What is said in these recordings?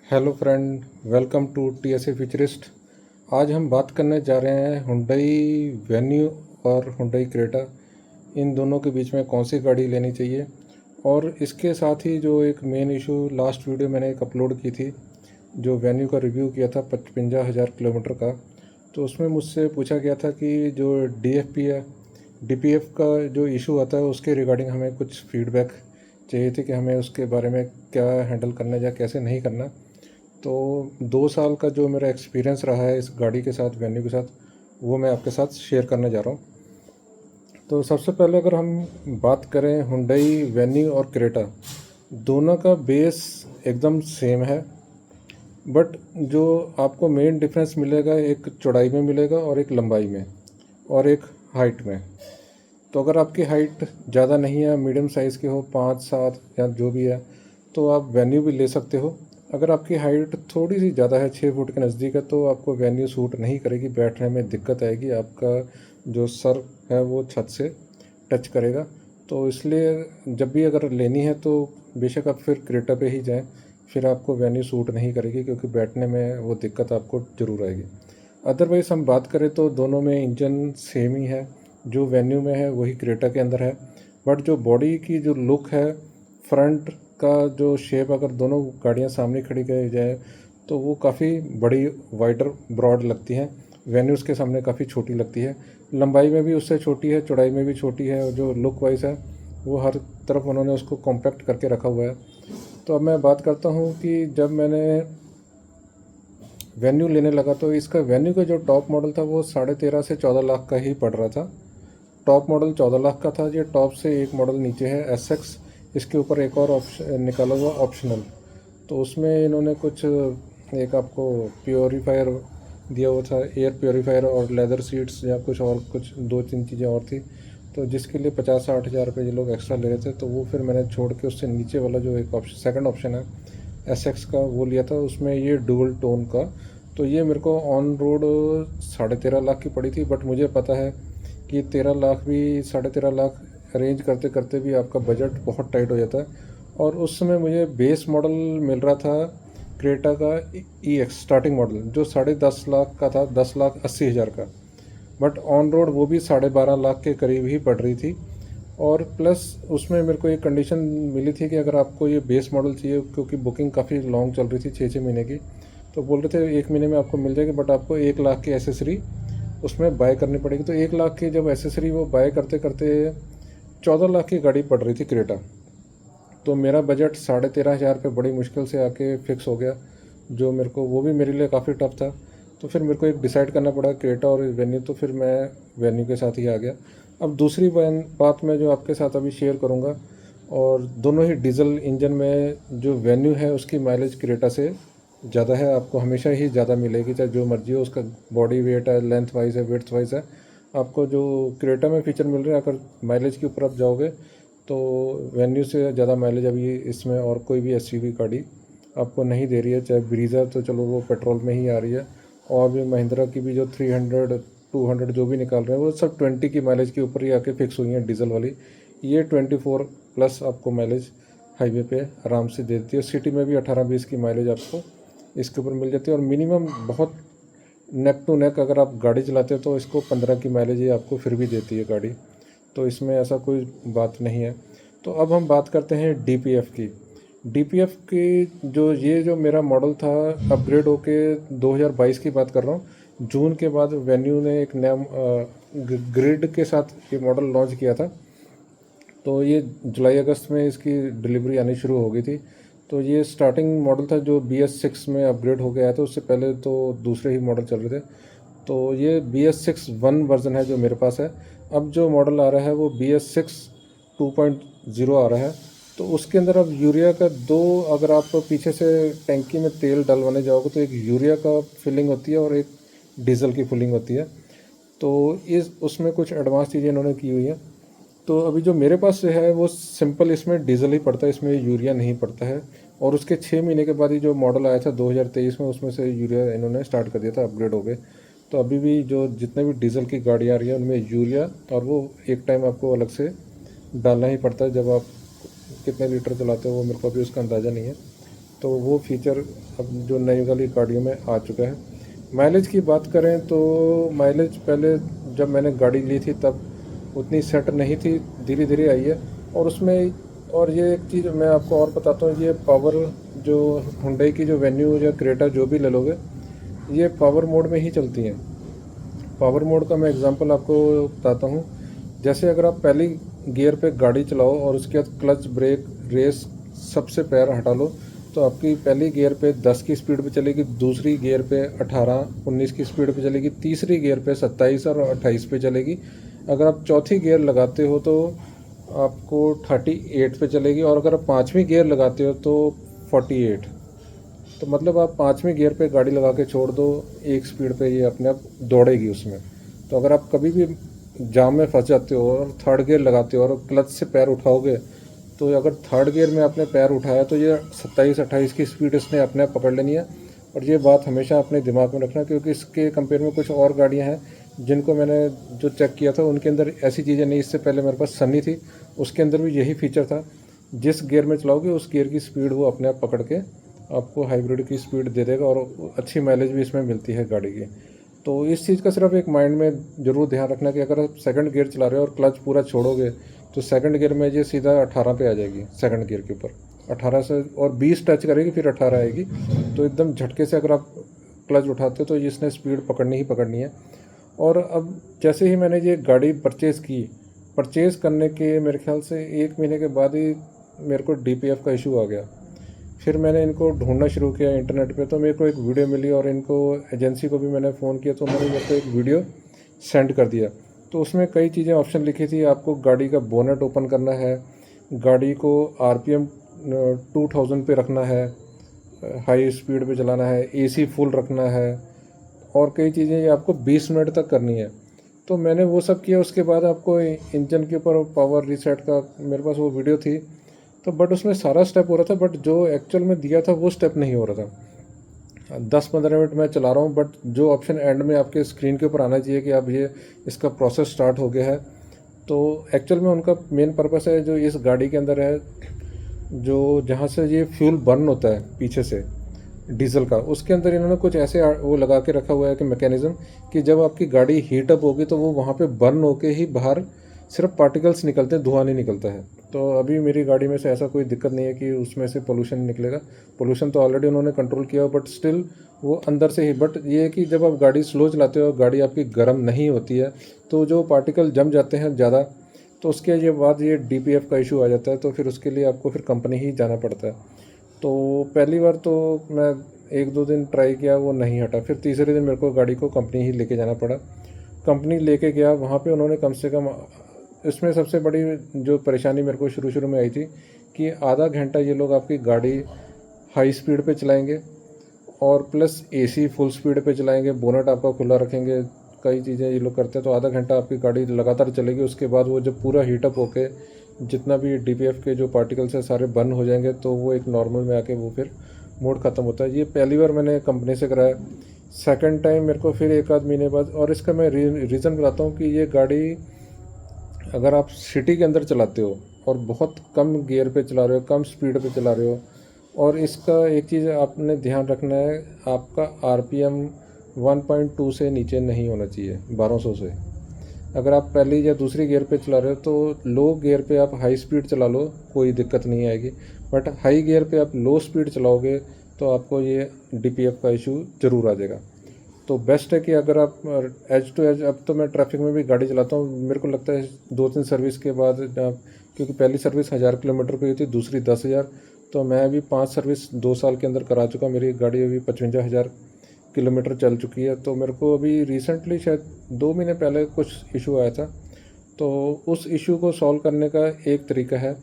Hello friend, welcome to TSA futurist. आज हम बात करने जा रहे हैं हुंडई वेन्यू और हुंडई क्रेटा, इन दोनों के बीच में कौन सी गाड़ी लेनी चाहिए। और इसके साथ ही जो एक मेन इशू, लास्ट वीडियो मैंने एक अपलोड की थी जो वेन्यू का रिव्यू किया था 55,000 किलोमीटर का, तो उसमें मुझसे पूछा गया था कि जो डीएफपी है, डीपीएफ का जो इशू आता है उसके रिगार्डिंग हमें कुछ फीडबैक चाहिए थी कि हमें उसके बारे में क्या हैंडल करना है या कैसे नहीं करना। तो 2 साल का जो मेरा एक्सपीरियंस रहा है इस गाड़ी के साथ, वेन्यू के साथ, वो मैं आपके साथ शेयर करने जा रहा हूँ। तो सबसे पहले अगर हम बात करें हुंडई वेन्यू और क्रेटा, दोनों का बेस एकदम सेम है, बट जो आपको मेन डिफरेंस मिलेगा एक चौड़ाई में मिलेगा और एक लंबाई में और एक हाइट में। तो अगर आपकी हाइट ज़्यादा नहीं है, मीडियम साइज़ के हो, 5-7 या जो भी है, तो आप वेन्यू भी ले सकते हो। अगर आपकी हाइट थोड़ी सी ज़्यादा है, 6 फुट के नज़दीक है, तो आपको वेन्यू सूट नहीं करेगी, बैठने में दिक्कत आएगी, आपका जो सर है वो छत से टच करेगा। तो इसलिए जब भी अगर लेनी है तो बेशक आप फिर क्रेटा पे ही जाएं, फिर आपको वेन्यू सूट नहीं करेगी क्योंकि बैठने में वो दिक्कत आपको ज़रूर आएगी। अदरवाइज़ हम बात करें तो दोनों में इंजन सेम ही है, जो वेन्यू में है वही क्रेटा के अंदर है। बट जो बॉडी की जो लुक है, फ्रंट का जो शेप, अगर दोनों गाड़ियां सामने खड़ी की जाए तो वो काफ़ी बड़ी, वाइडर, ब्रॉड लगती हैं। वेन्यूज़ के सामने काफ़ी छोटी लगती है, लंबाई में भी उससे छोटी है, चौड़ाई में भी छोटी है, और जो लुक वाइज है वो हर तरफ उन्होंने उसको कॉम्पैक्ट करके रखा हुआ है। तो अब मैं बात करता हूँ कि जब मैंने वेन्यू लेने लगा तो इसका वेन्यू का जो टॉप मॉडल था वो 13.5 से 14 लाख का ही पड़ रहा था। टॉप मॉडल 14 लाख का था। ये टॉप से एक मॉडल नीचे है एसएक्स, इसके ऊपर एक और ऑप्शन निकाला हुआ ऑप्शनल। तो उसमें इन्होंने कुछ एक आपको प्योरीफायर दिया हुआ था, एयर प्योरीफायर और लेदर सीट्स या कुछ और, कुछ 2-3 चीज़ें और थी। तो जिसके लिए 50-60 हज़ार रुपये ये लोग एक्स्ट्रा ले रहे थे, तो वो फिर मैंने छोड़ के उससे नीचे वाला जो एक ऑप्शन, सेकंड ऑप्शन है एसएक्स का, वो लिया था। उसमें ये डुअल टोन का, तो ये मेरे को ऑन रोड 13.5 लाख की पड़ी थी। बट मुझे पता है कि 13 लाख भी, 13.5 लाख अरेंज करते करते भी आपका बजट बहुत टाइट हो जाता है। और उस समय मुझे बेस मॉडल मिल रहा था क्रेटा का ई एक्स स्टार्टिंग मॉडल, जो 10.5 लाख का था, 10,80,000 का। बट ऑन रोड वो भी 12.5 लाख के करीब ही पड़ रही थी। और प्लस उसमें मेरे को एक कंडीशन मिली थी कि अगर आपको ये बेस मॉडल चाहिए, क्योंकि बुकिंग काफ़ी लॉन्ग चल रही थी, 6-6 महीने की, तो बोल रहे थे 1 महीने में आपको मिल जाएगी, बट आपको 1 लाख की एसेसरी उसमें बाय करनी पड़ेगी। तो 1 लाख की जब एसेसरी वो बाय करते करते 14 लाख की गाड़ी पड़ रही थी क्रेटा। तो मेरा बजट 13,500 पे बड़ी मुश्किल से आके फिक्स हो गया, जो मेरे को, वो भी मेरे लिए काफ़ी टफ था। तो फिर मेरे को एक डिसाइड करना पड़ा, क्रेटा और वेन्यू, तो फिर मैं वेन्यू के साथ ही आ गया। अब दूसरी बात मैं जो आपके साथ अभी शेयर करूँगा, और दोनों ही डीजल इंजन में जो वेन्यू है उसकी माइलेज क्रेटा से ज़्यादा है, आपको हमेशा ही ज़्यादा मिलेगी, चाहे जो मर्जी हो। उसका बॉडी वेट है, लेंथ वाइज है, वेड्थ वाइज है, आपको जो क्रेटा में फीचर मिल रहे हैं, अगर माइलेज के ऊपर आप जाओगे तो वेन्यू से ज़्यादा माइलेज अभी इसमें और कोई भी एसयूवी गाड़ी आपको नहीं दे रही है। चाहे ब्रीज़ा, तो चलो वो पेट्रोल में ही आ रही है, और भी महिंद्रा की भी जो 300-200 जो भी निकाल रहे हैं वो सब 20 की माइलेज के ऊपर ही आके फिक्स हुई हैं डीजल वाली। ये 24 प्लस आपको माइलेज हाईवे पे आराम से दे देती है। सिटी में भी 18-20 की माइलेज आपको इसके ऊपर मिल जाती है, और मिनिमम बहुत नेक टू नेक अगर आप गाड़ी चलाते हो तो इसको 15 की माइलेज ही आपको फिर भी देती है गाड़ी। तो इसमें ऐसा कोई बात नहीं है। तो अब हम बात करते हैं डीपीएफ की। डीपीएफ की जो मेरा मॉडल था, अपग्रेड होके 2022 की बात कर रहा हूँ, जून के बाद वेन्यू ने एक नया ग्रिड के साथ ये मॉडल लॉन्च किया था। तो ये जुलाई अगस्त में इसकी डिलीवरी आनी शुरू हो गई थी। तो ये स्टार्टिंग मॉडल था जो BS6 में अपग्रेड हो गया था, उससे पहले तो दूसरे ही मॉडल चल रहे थे। तो ये BS6 1 वर्जन है जो मेरे पास है। अब जो मॉडल आ रहा है वो BS6 2.0 आ रहा है। तो उसके अंदर अब यूरिया का दो, अगर आप पीछे से टैंकी में तेल डलवाने जाओगे तो एक यूरिया का फिलिंग होती है और एक डीजल की फिलिंग होती है। तो इस उसमें कुछ एडवांस चीज़ें इन्होंने की हुई हैं। तो अभी जो मेरे पास है वो सिंपल, इसमें डीजल ही पड़ता है, इसमें यूरिया नहीं पड़ता है। और उसके 6 महीने के बाद ही जो मॉडल आया था 2023 में, उसमें से यूरिया इन्होंने स्टार्ट कर दिया था, अपग्रेड हो गए। तो अभी भी जो जितने भी डीजल की गाड़ियाँ आ रही हैं उनमें यूरिया, और वो एक टाइम आपको अलग से डालना ही पड़ता है। जब आप कितने लीटर चलाते हो वो मेरे को अभी उसका अंदाज़ा नहीं है। तो वो फीचर अब जो नई वाली गाड़ियों में आ चुका है। माइलेज की बात करें तो माइलेज पहले जब मैंने गाड़ी ली थी तब उतनी सेट नहीं थी, धीरे धीरे आई है। और उसमें और ये एक चीज़ मैं आपको और बताता हूँ, ये पावर जो हुंडई की जो वेन्यू या क्रेटा जो भी ले लोगे, ये पावर मोड में ही चलती हैं। पावर मोड का मैं एग्जांपल आपको बताता हूँ। जैसे अगर आप पहली गियर पे गाड़ी चलाओ और उसके बाद क्लच, ब्रेक, रेस सबसे पैर हटा लो, तो आपकी पहली गियर पे 10 की स्पीड पे चलेगी, दूसरी गियर पे 18, 19 की स्पीड पे चलेगी, तीसरी गियर पे 27 और 28 पे चलेगी। अगर आप चौथी गियर लगाते हो तो आपको 38 पे चलेगी, और अगर आप पाँचवीं गियर लगाते हो तो 48। तो मतलब आप पाँचवीं गियर पे गाड़ी लगा के छोड़ दो, एक स्पीड पे ये अपने आप दौड़ेगी उसमें। तो अगर आप कभी भी जाम में फंस जाते हो और थर्ड गियर लगाते हो और क्लच से पैर उठाओगे, तो अगर थर्ड गियर में आपने पैर उठाया तो ये 27-28 की स्पीड इसने अपने आप पकड़ लेनी है। और ये बात हमेशा अपने दिमाग में रखना, क्योंकि इसके कंपेयर में कुछ और गाड़ियाँ हैं जिनको मैंने जो चेक किया था उनके अंदर ऐसी चीज़ें नहीं। इससे पहले मेरे पास सनी थी, उसके अंदर भी यही फीचर था, जिस गियर में चलाओगे उस गियर की स्पीड वो अपने आप पकड़ के आपको हाइब्रिड की स्पीड दे देगा, और अच्छी माइलेज भी इसमें मिलती है गाड़ी की। तो इस चीज़ का सिर्फ एक माइंड में ज़रूर ध्यान रखना कि अगर आप सेकंड गियर चला रहे हो और क्लच पूरा छोड़ोगे तो सेकंड गियर में ये सीधा 18 पे आ जाएगी, सेकंड गियर के ऊपर 18 से और 20 टच करेगी, फिर 18 आएगी। तो एकदम झटके से अगर आप क्लच उठाते हो तो इसने स्पीड पकड़नी ही पकड़नी है। और अब जैसे ही मैंने ये गाड़ी परचेज़ करने के मेरे ख्याल से 1 महीने के बाद ही मेरे को DPF का इशू आ गया। फिर मैंने इनको ढूंढना शुरू किया इंटरनेट पे, तो मेरे को एक वीडियो मिली, और इनको एजेंसी को भी मैंने फ़ोन किया तो उन्होंने मेरे को एक वीडियो सेंड कर दिया। तो उसमें कई चीज़ें ऑप्शन लिखी थी, आपको गाड़ी का बोनेट ओपन करना है, गाड़ी को RPM 2000 पे रखना है, हाई स्पीड पे चलाना है, AC फुल रखना है, और कई चीज़ें ये आपको 20 मिनट तक करनी है। तो मैंने वो सब किया। उसके बाद आपको इंजन के ऊपर पावर रीसेट का मेरे पास वो वीडियो थी, तो बट उसमें सारा स्टेप हो रहा था, बट जो एक्चुअल में दिया था वो स्टेप नहीं हो रहा था। 10-15 मिनट मैं चला रहा हूँ, बट जो ऑप्शन एंड में आपके स्क्रीन के ऊपर आना चाहिए कि अब ये इसका प्रोसेस स्टार्ट हो गया है, तो एक्चुअल में उनका मेन पर्पस है जो इस गाड़ी के अंदर है, जो जहाँ से ये फ्यूल बर्न होता है पीछे से डीजल का, उसके अंदर इन्होंने कुछ ऐसे वो लगा के रखा हुआ है कि मैकेनिज़्म, कि जब आपकी गाड़ी हीट अप होगी तो वो वहाँ पे बर्न होके ही बाहर सिर्फ पार्टिकल्स निकलते हैं, धुआं नहीं निकलता है। तो अभी मेरी गाड़ी में से ऐसा कोई दिक्कत नहीं है कि उसमें से पोल्यूशन निकलेगा। पोल्यूशन तो ऑलरेडी उन्होंने कंट्रोल किया, बट स्टिल वो अंदर से ही। बट ये है कि जब आप गाड़ी स्लो चलाते हो, गाड़ी आपकी गर्म नहीं होती है, तो जो पार्टिकल जम जाते हैं ज़्यादा, तो उसके ये बाद ये DPF का इशू आ जाता है। तो फिर उसके लिए आपको फिर कंपनी ही जाना पड़ता है। तो पहली बार तो मैं 1-2 दिन ट्राई किया, वो नहीं हटा। फिर तीसरे दिन मेरे को गाड़ी को कंपनी ही लेके जाना पड़ा। कंपनी लेके गया, वहाँ पे उन्होंने कम से कम, इसमें सबसे बड़ी जो परेशानी मेरे को शुरू में आई थी कि आधा घंटा ये लोग आपकी गाड़ी हाई स्पीड पे चलाएंगे, और प्लस AC फुल स्पीड पे चलाएंगे, बोनट आपका खुला रखेंगे, कई चीज़ें ये लोग करते हैं। तो आधा घंटा आपकी गाड़ी लगातार चलेगी। उसके बाद वो जब पूरा हीटअप होके जितना भी DPF के जो पार्टिकल्स हैं सारे बर्न हो जाएंगे, तो वो एक नॉर्मल में आके वो फिर मोड ख़त्म होता है। ये पहली बार मैंने कंपनी से कराया। सेकंड टाइम मेरे को फिर 1-आध महीने बाद, और इसका मैं रीज़न बताता हूँ कि ये गाड़ी अगर आप सिटी के अंदर चलाते हो और बहुत कम गियर पे चला रहे हो, कम स्पीड पे चला रहे हो, और इसका एक चीज़ आपने ध्यान रखना है, आपका RPM 1.2 से नीचे नहीं होना चाहिए, 1200 से। अगर आप पहली या दूसरी गियर पे चला रहे हो तो लो गियर पे आप हाई स्पीड चला लो, कोई दिक्कत नहीं आएगी। बट हाई गियर पे आप लो स्पीड चलाओगे तो आपको ये DPF का इशू ज़रूर आ जाएगा। तो बेस्ट है कि अगर आप एज टू एज, अब तो मैं ट्रैफिक में भी गाड़ी चलाता हूँ, मेरे को लगता है 2-3 सर्विस के बाद, क्योंकि पहली सर्विस 1000 किलोमीटर की हुई थी, दूसरी 10,000, तो मैं अभी 5 सर्विस 2 साल के अंदर करा चुका। मेरी गाड़ी अभी 55,000 किलोमीटर चल चुकी है। तो मेरे को अभी रिसेंटली शायद 2 महीने पहले कुछ इशू आया था। तो उस इशू को सॉल्व करने का एक तरीका है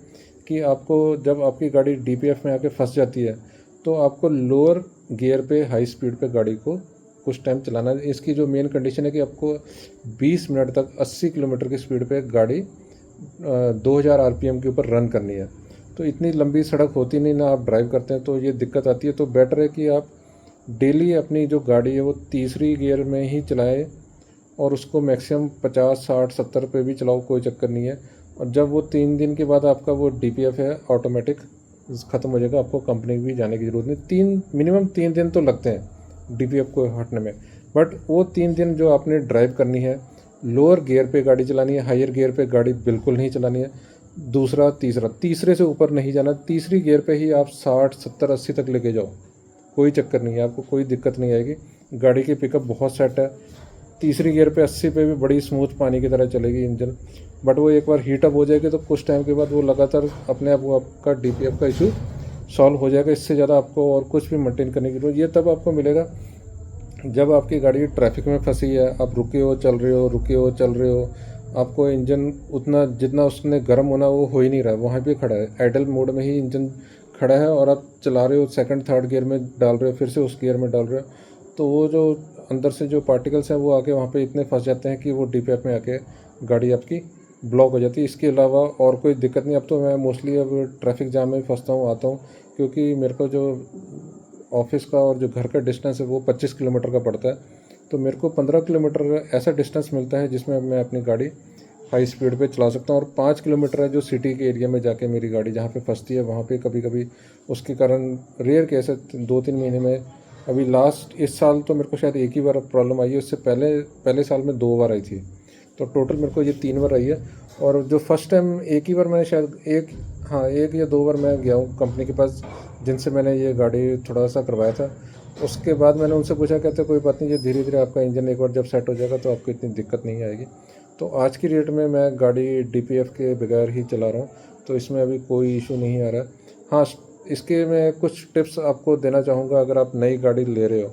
कि आपको जब आपकी गाड़ी DPF में आके फंस जाती है तो आपको लोअर गियर पे हाई स्पीड पे गाड़ी को कुछ टाइम चलाना है। इसकी जो मेन कंडीशन है कि आपको 20 मिनट तक 80 किलोमीटर की स्पीड पे गाड़ी 2000 RPM के ऊपर रन करनी है। तो इतनी लंबी सड़क होती नहीं ना, आप ड्राइव करते हैं तो ये दिक्कत आती है। तो बेटर है कि आप डेली अपनी जो गाड़ी है वो तीसरी गियर में ही चलाएं, और उसको मैक्सिमम 50, 60, 70 पे भी चलाओ, कोई चक्कर नहीं है। और जब वो 3 दिन के बाद आपका वो DPF है ऑटोमेटिक, ख़त्म हो जाएगा, आपको कंपनी भी जाने की ज़रूरत नहीं। मिनिमम 3 दिन तो लगते हैं DPF को हटने में, बट वो 3 दिन जो आपने ड्राइव करनी है, लोअर गियर पे गाड़ी चलानी है, हायर गियर पे गाड़ी बिल्कुल नहीं चलानी है। दूसरा तीसरे से ऊपर नहीं जाना, तीसरी गियर पे ही आप 60 70 80 तक लेके जाओ, कोई चक्कर नहीं है, आपको कोई दिक्कत नहीं आएगी। गाड़ी की पिकअप बहुत सेट है। तीसरी गियर पे 80 पे भी बड़ी स्मूथ पानी की तरह चलेगी इंजन, बट वो एक बार हीटअप हो जाएगी तो कुछ टाइम के बाद वो लगातार अपने आप वो आपका DPF का इशू सॉल्व हो जाएगा। इससे ज़्यादा आपको और कुछ भी मेंटेन करने की जरूरत, ये तब आपको मिलेगा जब आपकी गाड़ी ट्रैफिक में फंसी है, आप रुके हो चल रहे हो, रुके हो चल रहे हो, आपको इंजन उतना जितना उसने गर्म होना वो हो ही नहीं रहा है, वहाँ पे खड़ा है, आइडल मोड में ही इंजन खड़ा है और आप चला रहे हो, सेकंड थर्ड गियर में डाल रहे हो, फिर से उस गियर में डाल रहे हो, तो वो जो अंदर से जो पार्टिकल्स हैं वो आके वहाँ पे इतने फंस जाते हैं कि वो DPF में आके गाड़ी आपकी ब्लॉक हो जाती है। इसके अलावा और कोई दिक्कत नहीं। अब तो मैं मोस्टली अब ट्रैफिक जाम में फंसता हूँ, आता हूँ, क्योंकि मेरे को जो ऑफिस का और जो घर का डिस्टेंस है वो 25 किलोमीटर का पड़ता है, तो मेरे को 15 किलोमीटर ऐसा डिस्टेंस मिलता है जिसमें मैं अपनी गाड़ी हाई स्पीड पे चला सकता हूँ, और 5 किलोमीटर है जो सिटी के एरिया में जाके मेरी गाड़ी जहाँ पे फंसती है वहाँ पे कभी कभी उसके कारण रेयर केस है 2-3 महीने में। अभी लास्ट इस साल तो मेरे को शायद एक ही बार प्रॉब्लम आई है, उससे पहले साल में 2 बार आई थी, तो टोटल मेरे को ये 3 बार आई है। और जो फर्स्ट टाइम एक ही बार मैंने शायद एक या 2 बार मैं गया हूँ कंपनी के पास जिनसे मैंने ये गाड़ी थोड़ा सा करवाया था। उसके बाद मैंने उनसे पूछा, कहते कोई बात नहीं, ये धीरे धीरे आपका इंजन एक बार जब सेट हो जाएगा तो आपको इतनी दिक्कत नहीं आएगी। तो आज की डेट में मैं गाड़ी DPF के बगैर ही चला रहा हूँ, तो इसमें अभी कोई इशू नहीं आ रहा है। हाँ, इसके मैं कुछ टिप्स आपको देना चाहूँगा अगर आप नई गाड़ी ले रहे हो।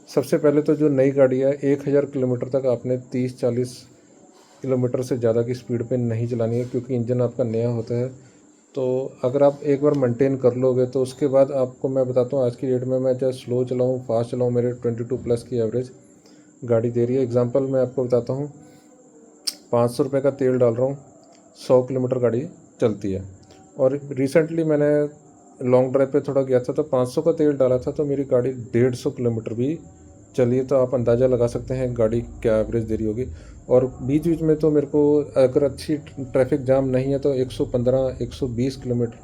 सबसे पहले तो जो नई गाड़ी है 1000 किलोमीटर तक आपने 30-40 किलोमीटर से ज़्यादा की स्पीड पे नहीं चलानी है, क्योंकि इंजन आपका नया होता है। तो अगर आप एक बार मेंटेन कर लोगे तो उसके बाद आपको मैं बताता हूँ, आज की डेट में मैं चाहे स्लो चलाऊँ फास्ट चलाऊँ, मेरे 22+ की एवरेज गाड़ी दे रही है। एग्जांपल मैं आपको बताता हूँ, 500 रुपये का तेल डाल रहा हूँ, 100 किलोमीटर गाड़ी चलती है। और रिसेंटली मैंने लॉन्ग ड्राइव पे थोड़ा गया था तो 500 का तेल डाला था तो मेरी गाड़ी 150 किलोमीटर भी चली है, तो आप अंदाज़ा लगा सकते हैं गाड़ी क्या एवरेज दे रही होगी। और बीच बीच में तो मेरे को अगर अच्छी ट्रैफिक जाम नहीं है तो 115-120 किलोमीटर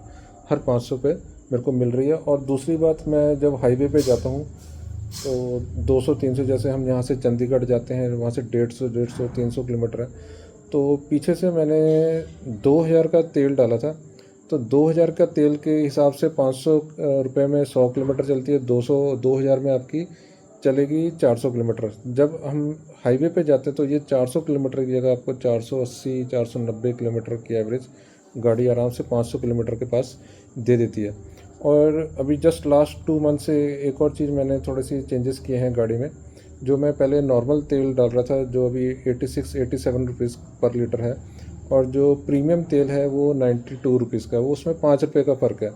हर 500 पे मेरे को मिल रही है। और दूसरी बात, मैं जब हाईवे पे जाता हूँ तो 200-300, जैसे हम यहाँ से चंडीगढ़ जाते हैं वहाँ से 150-300 किलोमीटर है, तो पीछे से मैंने 2000 का तेल डाला था, तो 2000 का तेल के हिसाब से 500 रुपये में 100 किलोमीटर चलती है, 2000 में आपकी चलेगी 400 किलोमीटर। जब हम हाईवे पे जाते हैं तो ये 400 किलोमीटर की जगह आपको 480-490 किलोमीटर की एवरेज गाड़ी आराम से 500 किलोमीटर के पास दे देती है। और अभी जस्ट लास्ट 2 मंथ से एक और चीज़ मैंने थोड़ी सी चेंजेस किए हैं गाड़ी में। जो मैं पहले नॉर्मल तेल डाल रहा था जो अभी 86-87 रुपीज़ पर लीटर है, और जो प्रीमियम तेल है वो 92 रुपीज़ का है, वो उसमें 5 रुपये का फ़र्क है।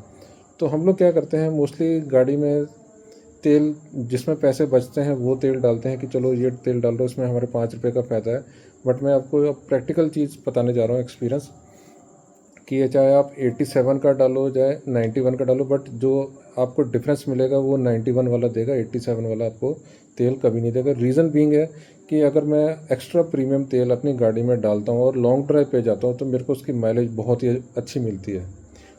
तो हम लोग क्या करते हैं, मोस्टली गाड़ी में तेल जिसमें पैसे बचते हैं वो तेल डालते हैं कि चलो ये तेल डाल दो, इसमें हमारे 5 रुपये का फ़ायदा है। बट मैं आपको अब प्रैक्टिकल चीज़ बताने जा रहा हूँ, एक्सपीरियंस, कि ये चाहे आप 87 का डालो चाहे 91 का डालो, बट जो आपको डिफरेंस मिलेगा वो 91 वाला देगा, 87 वाला आपको तेल कभी नहीं देगा। रीज़न बीइंग है कि अगर मैं एक्स्ट्रा प्रीमियम तेल अपनी गाड़ी में डालता हूँ और लॉन्ग ड्राइव पे जाता हूँ तो मेरे को उसकी माइलेज बहुत ही अच्छी मिलती है।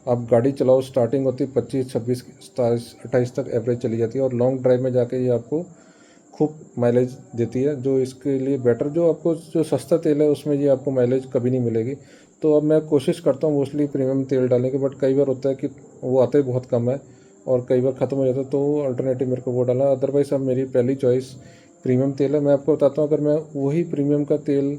आप गाड़ी चलाओ, स्टार्टिंग होती है 25, 26, 27, 28 तक एवरेज चली जाती है, और लॉन्ग ड्राइव में जाके ये आपको खूब माइलेज देती है। जो इसके लिए बेटर, जो आपको जो सस्ता तेल है उसमें ये आपको माइलेज कभी नहीं मिलेगी। तो अब मैं कोशिश करता हूँ मोस्टली प्रीमियम तेल डालने की, बट कई बार होता है कि वो आता ही बहुत कम है और कई बार ख़त्म हो जाता है, तो अल्टरनेटिव मेरे को वो डाला। अदरवाइज़ अब मेरी पहली चॉइस प्रीमियम तेल है। मैं आपको बताता हूँ, अगर मैं वही प्रीमियम का तेल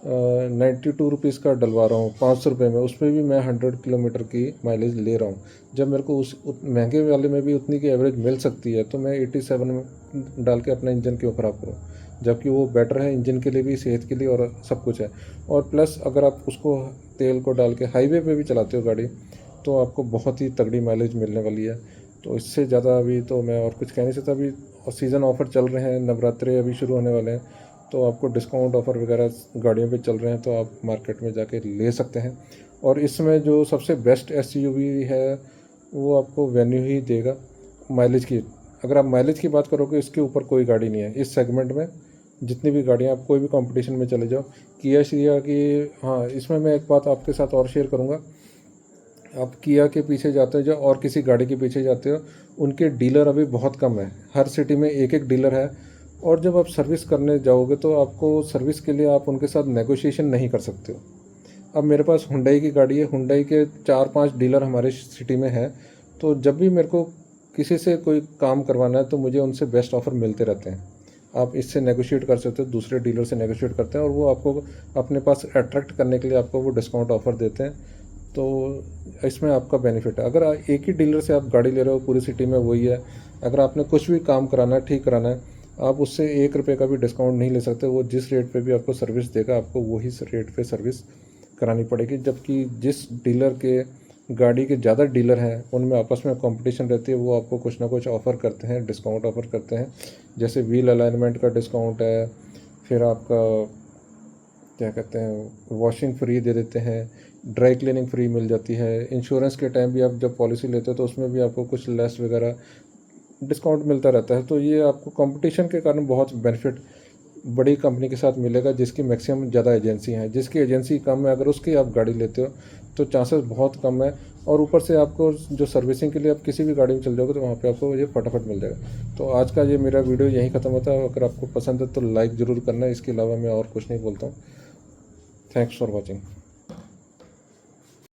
92 रुपीज़ का डलवा रहा हूँ 500 रुपये में, उसमें भी मैं 100 किलोमीटर की माइलेज ले रहा हूँ। जब मेरे को महंगे वाले में भी उतनी की एवरेज मिल सकती है तो मैं 87 में डाल के अपना इंजन क्यों ख़राब करूँ, जबकि वो बेटर है इंजन के लिए भी, सेहत के लिए, और सब कुछ है। और प्लस अगर आप उसको तेल को डाल के हाईवे पे भी चलाते हो गाड़ी तो आपको बहुत ही तगड़ी माइलेज मिलने वाली है। तो इससे ज़्यादा अभी तो मैं और कुछ कह नहीं सकता। अभी सीज़न ऑफ़र चल रहे हैं, नवरात्रे अभी शुरू होने वाले हैं, तो आपको डिस्काउंट ऑफ़र वगैरह गाड़ियों पे चल रहे हैं, तो आप मार्केट में जाके ले सकते हैं। और इसमें जो सबसे बेस्ट SUV है वो आपको वेन्यू ही देगा माइलेज की। अगर आप माइलेज की बात करोगे इसके ऊपर कोई गाड़ी नहीं है इस सेगमेंट में। जितनी भी गाड़ियाँ, आप कोई भी कंपटीशन में चले जाओ, किया की, हाँ, इसमें मैं एक बात आपके साथ और शेयर करूँगा। आप किया के पीछे जाते हो जो और किसी गाड़ी के पीछे जाते हो, उनके डीलर अभी बहुत कम है। हर सिटी में एक एक डीलर है। और जब आप सर्विस करने जाओगे तो आपको सर्विस के लिए आप उनके साथ नेगोशिएशन नहीं कर सकते हो। अब मेरे पास हुंडई की गाड़ी है, हुंडई के 4-5 डीलर हमारे सिटी में है। तो जब भी मेरे को किसी से कोई काम करवाना है तो मुझे उनसे बेस्ट ऑफ़र मिलते रहते हैं। आप इससे नेगोशिएट कर सकते हो, दूसरे डीलर से नेगोशिएट करते हैं और वो आपको अपने पास अट्रैक्ट करने के लिए आपको वो डिस्काउंट ऑफ़र देते हैं। तो इसमें आपका बेनिफिट है। अगर एक ही डीलर से आप गाड़ी ले रहे हो पूरी सिटी में वही है, अगर आपने कुछ भी काम कराना है, ठीक कराना है, आप उससे 1 रुपये का भी डिस्काउंट नहीं ले सकते। वो जिस रेट पे भी आपको सर्विस देगा आपको वही रेट पे सर्विस करानी पड़ेगी। जबकि जिस डीलर के गाड़ी के ज़्यादा डीलर हैं उनमें आपस में कंपटीशन रहती है, वो आपको कुछ ना कुछ ऑफ़र करते हैं, डिस्काउंट ऑफ़र करते हैं। जैसे व्हील अलाइनमेंट का डिस्काउंट है, फिर आपका क्या कहते हैं वॉशिंग फ्री दे देते हैं, ड्राई क्लीनिंग फ्री मिल जाती है। इंश्योरेंस के टाइम भी आप जब पॉलिसी लेते हो तो उसमें भी आपको कुछ लेस वगैरह डिस्काउंट मिलता रहता है। तो ये आपको कंपटीशन के कारण बहुत बेनिफिट बड़ी कंपनी के साथ मिलेगा जिसकी मैक्सिमम ज़्यादा एजेंसी हैं। जिसकी एजेंसी कम है अगर उसकी आप गाड़ी लेते हो तो चांसेस बहुत कम है। और ऊपर से आपको जो सर्विसिंग के लिए आप किसी भी गाड़ी में चल जाओगे तो वहाँ पे आपको ये फटाफट मिल जाएगा। तो आज का ये मेरा वीडियो यहीं ख़त्म होता है। अगर आपको पसंद है तो लाइक ज़रूर करना है। इसके अलावा मैं और कुछ नहीं बोलता हूँ। Thanks for watching.